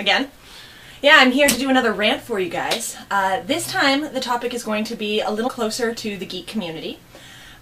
again. Yeah, I'm here to do another rant for you guys. This time, the topic is going to be a little closer to the geek community.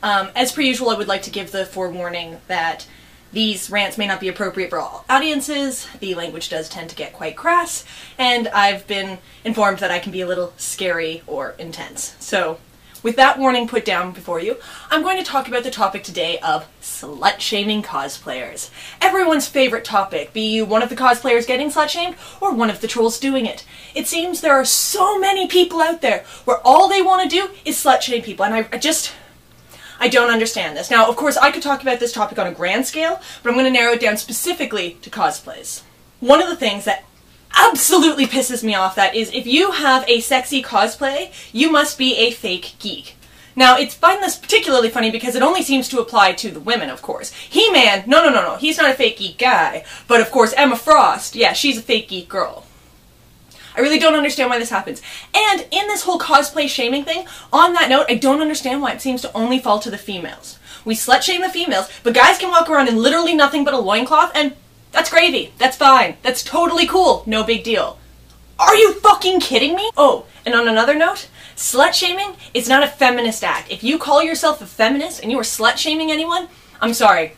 As per usual, I would like to give the forewarning that these rants may not be appropriate for all audiences, the language does tend to get quite crass, and I've been informed that I can be a little scary or intense. So, with that warning put down before you, I'm going to talk about the topic today of slut-shaming cosplayers. Everyone's favorite topic, be you one of the cosplayers getting slut-shamed or one of the trolls doing it. It seems there are so many people out there where all they want to do is slut-shame people, and I don't understand this. Now, of course, I could talk about this topic on a grand scale, but I'm going to narrow it down specifically to cosplays. One of the things that absolutely pisses me off that is if you have a sexy cosplay, you must be a fake geek. Now, I find this particularly funny because it only seems to apply to the women, of course. He-Man, no, he's not a fake geek guy. But of course, Emma Frost, yeah, she's a fake geek girl. I really don't understand why this happens. And in this whole cosplay shaming thing, on that note, I don't understand why it seems to only fall to the females. We slut-shame the females, but guys can walk around in literally nothing but a loincloth, and that's gravy. That's fine. That's totally cool. No big deal. Are you fucking kidding me? Oh, and on another note, slut-shaming is not a feminist act. If you call yourself a feminist and you are slut-shaming anyone, I'm sorry.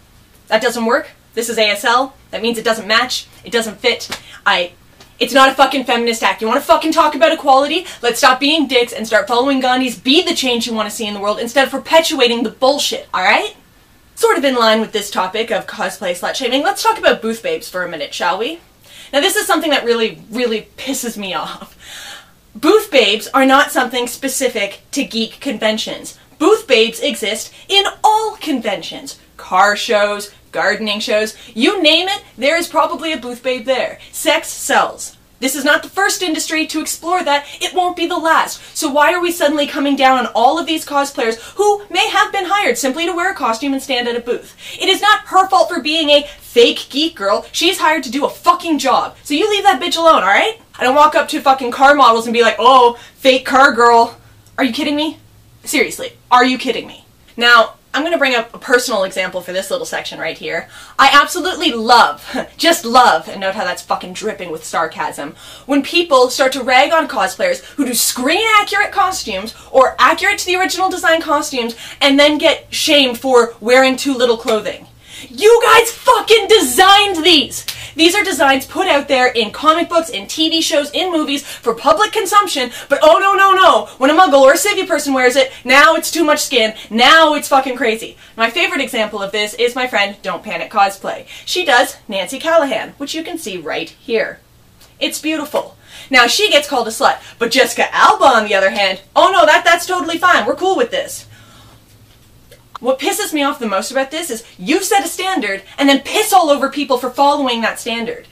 That doesn't work. This is ASL. That means it doesn't match. It doesn't fit. It's not a fucking feminist act. You want to fucking talk about equality? Let's stop being dicks and start following Gandhi's be the change you want to see in the world instead of perpetuating the bullshit, alright? Sort of in line with this topic of cosplay slut-shaming, let's talk about booth babes for a minute, shall we? Now this is something that really pisses me off. Booth babes are not something specific to geek conventions. Booth babes exist in all conventions. Car shows, gardening shows, you name it, there is probably a booth babe there. Sex sells. This is not the first industry to explore that, it won't be the last. So why are we suddenly coming down on all of these cosplayers who may have been hired simply to wear a costume and stand at a booth? It is not her fault for being a fake geek girl, she's hired to do a fucking job. So you leave that bitch alone, alright? I don't walk up to fucking car models and be like, oh, fake car girl. Are you kidding me? Seriously, are you kidding me? Now, I'm going to bring up a personal example for this little section right here. I absolutely love, just love, and note how that's fucking dripping with sarcasm, when people start to rag on cosplayers who do screen-accurate costumes, or accurate to the original design costumes, and then get shamed for wearing too little clothing. You guys fucking designed these! These are designs put out there in comic books, in TV shows, in movies, for public consumption, but oh no, when a muggle or a civvy person wears it, now it's too much skin, now it's fucking crazy. My favorite example of this is my friend Don't Panic Cosplay. She does Nancy Callahan, which you can see right here. It's beautiful. Now she gets called a slut, but Jessica Alba on the other hand, oh no, that's totally fine, we're cool with this. What pisses me off the most about this is you set a standard and then piss all over people for following that standard.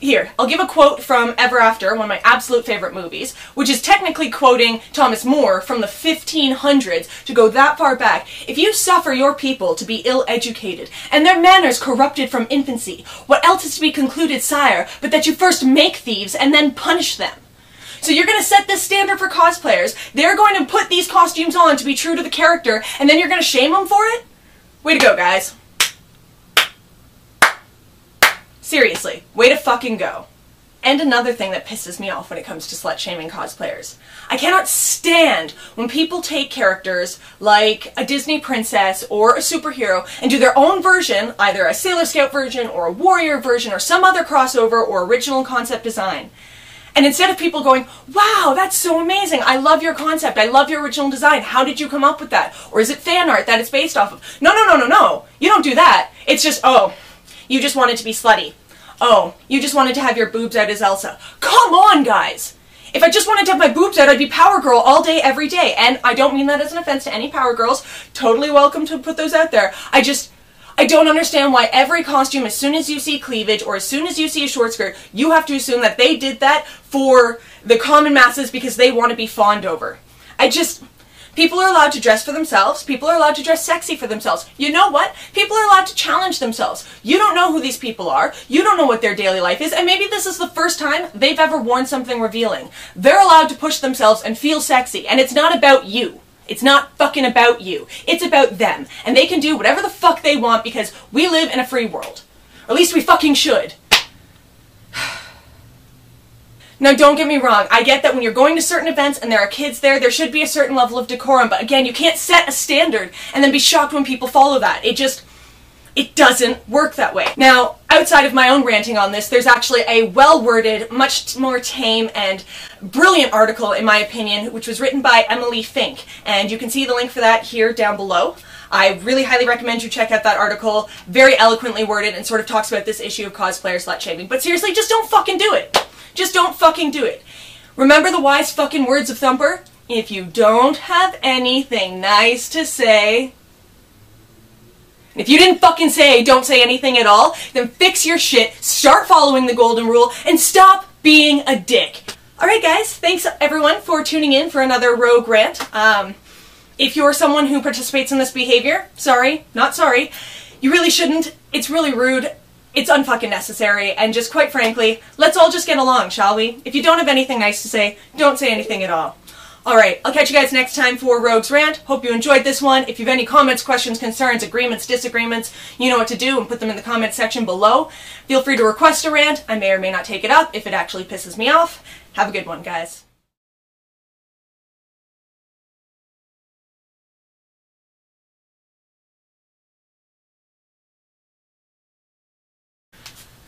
Here, I'll give a quote from Ever After, one of my absolute favorite movies, which is technically quoting Thomas More from the 1500s to go that far back. If you suffer your people to be ill-educated and their manners corrupted from infancy, what else is to be concluded, sire, but that you first make thieves and then punish them? So you're going to set this standard for cosplayers, they're going to put these costumes on to be true to the character, and then you're going to shame them for it? Way to go, guys. Seriously, way to fucking go. And another thing that pisses me off when it comes to slut-shaming cosplayers. I cannot stand when people take characters like a Disney princess or a superhero and do their own version, either a Sailor Scout version or a warrior version or some other crossover or original concept design. And instead of people going, wow, that's so amazing, I love your concept, I love your original design, how did you come up with that? Or is it fan art that it's based off of? No, you don't do that. It's just, oh, you just wanted to be slutty. Oh, you just wanted to have your boobs out as Elsa. Come on, guys! If I just wanted to have my boobs out, I'd be Power Girl all day, every day. And I don't mean that as an offense to any Power Girls. Totally welcome to put those out there. I don't understand why every costume, as soon as you see cleavage or as soon as you see a short skirt, you have to assume that they did that for the common masses because they want to be fawned over. People are allowed to dress for themselves. People are allowed to dress sexy for themselves. You know what? People are allowed to challenge themselves. You don't know who these people are. You don't know what their daily life is. And maybe this is the first time they've ever worn something revealing. They're allowed to push themselves and feel sexy. And it's not about you. It's not fucking about you. It's about them. And they can do whatever the fuck they want because we live in a free world. Or at least we fucking should. Now, don't get me wrong, I get that when you're going to certain events and there are kids there, there should be a certain level of decorum, but again, you can't set a standard and then be shocked when people follow that. It doesn't work that way. Now, outside of my own ranting on this, there's actually a well-worded, much more tame and brilliant article, in my opinion, which was written by Emily Fink, and you can see the link for that here down below. I really highly recommend you check out that article, very eloquently worded, and sort of talks about this issue of cosplayer slut-shaming. But seriously, just don't fucking do it. Just don't fucking do it. Remember the wise fucking words of Thumper? If you don't have anything nice to say... If you didn't fucking say don't say anything at all, then fix your shit, start following the golden rule, and stop being a dick. Alright guys, thanks everyone for tuning in for another Rogue Rant. If you're someone who participates in this behavior, sorry, not sorry, you really shouldn't. It's really rude. It's unfucking necessary, and just quite frankly, let's all just get along, shall we? If you don't have anything nice to say, don't say anything at all. Alright, I'll catch you guys next time for Rogue's Rant. Hope you enjoyed this one. If you have any comments, questions, concerns, agreements, disagreements, you know what to do, and put them in the comments section below. Feel free to request a rant. I may or may not take it up if it actually pisses me off. Have a good one, guys.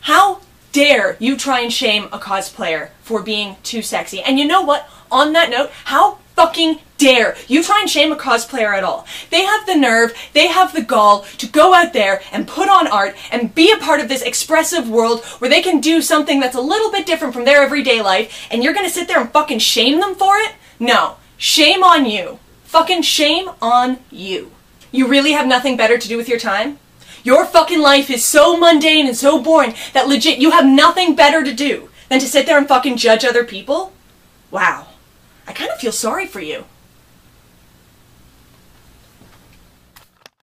How dare you try and shame a cosplayer for being too sexy? And you know what? On that note, how fucking dare you try and shame a cosplayer at all? They have the nerve, they have the gall to go out there and put on art and be a part of this expressive world where they can do something that's a little bit different from their everyday life, and you're gonna sit there and fucking shame them for it? No. Shame on you. Fucking shame on you. You really have nothing better to do with your time? Your fucking life is so mundane and so boring that legit you have nothing better to do than to sit there and fucking judge other people? Wow. I kind of feel sorry for you.